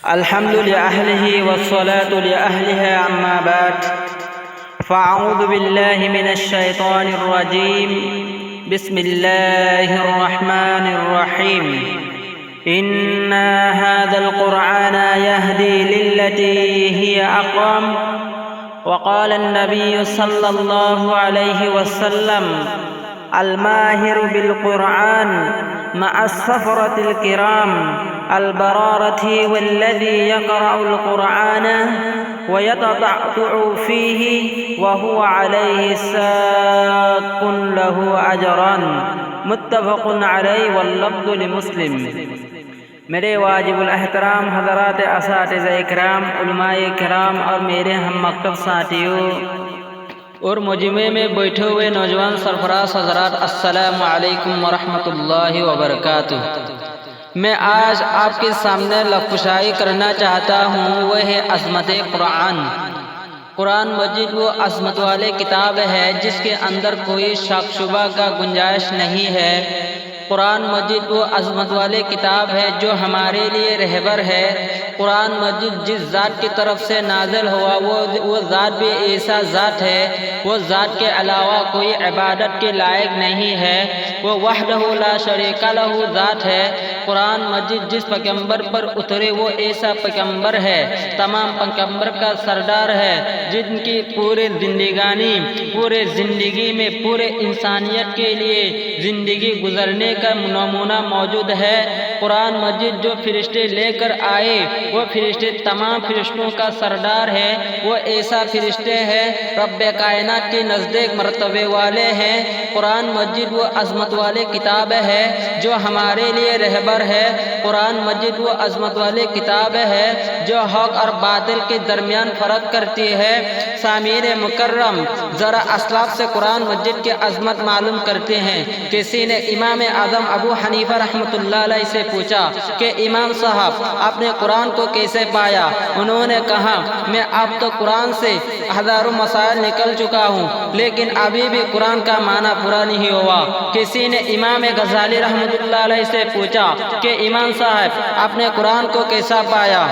الحمد لأهله والصلاة لأهلها أما بعد فأعوذ بالله من الشيطان الرجيم بسم الله الرحمن الرحيم إن هذا القرآن يهدي للتي هي أقوم وقال النبي صلى الله عليه وسلم الماهر بالقرآن مع السفرة الكرام البرارة والذي يقرأ القرآن ويتطعطع فيه وهو عليه ساق له أجران متفق عليه واللفظ لمسلم۔ میرے واجب الاحترام حضرات اساتذہ اکرام، علماء کرام اور میرے ہم مکتب ساتھیوں اور مجمع میں بیٹھے ہوئے نوجوان سرفراز حضرات، السلام علیکم ورحمۃ اللہ وبرکاتہ۔ میں آج آپ کے سامنے لفظ کرنا چاہتا ہوں، وہ ہے عظمت قرآن۔ قرآن مجید وہ عظمت والے کتاب ہے جس کے اندر کوئی شک شبہ کا گنجائش نہیں ہے۔ قرآن مجید وہ عظمت والے کتاب ہے جو ہمارے لیے رہبر ہے۔ قرآن مجید جس ذات کی طرف سے نازل ہوا وہ ذات بھی ایسا ذات ہے، وہ ذات کے علاوہ کوئی عبادت کے لائق نہیں ہے، وہ وحدہ لا شریک لہ ذات ہے۔ قرآن مجید جس پیغمبر پر اترے وہ ایسا پیغمبر ہے، تمام پیغمبر کا سردار ہے، جن کی پورے زندگی میں پورے انسانیت کے لیے زندگی گزرنے کا نمونہ موجود ہے۔ قرآن مجید جو فرشتے لے کر آئے وہ فرشتے تمام فرشتوں کا سردار ہے، وہ ایسا فرشتے ہیں رب کائنات کے نزدیک مرتبے والے ہیں۔ قرآن مجید وہ عظمت والے کتاب ہے جو ہمارے لیے رہبر ہے۔ قرآن مجید وہ عظمت والے کتاب ہے جو حق اور باطل کے درمیان فرق کرتی ہے۔ سامعین مکرم، ذرا اسلاف سے قرآن مجید کی عظمت معلوم کرتے ہیں۔ کسی نے امام اعظم ابو حنیفہ رحمۃ اللہ علیہ سے پوچھا کہ امام صاحب آپ نے قرآن کو کیسے پایا؟ انہوں نے کہا میں اب تو قرآن سے ہزاروں مسائل نکل چکا ہوں لیکن ابھی بھی قرآن کا معنی پورا نہیں ہوا۔ کسی نے امام غزالی رحمۃ اللہ علیہ سے پوچھا کہ امام صاحب آپ نے قرآن کو کیسا پایا؟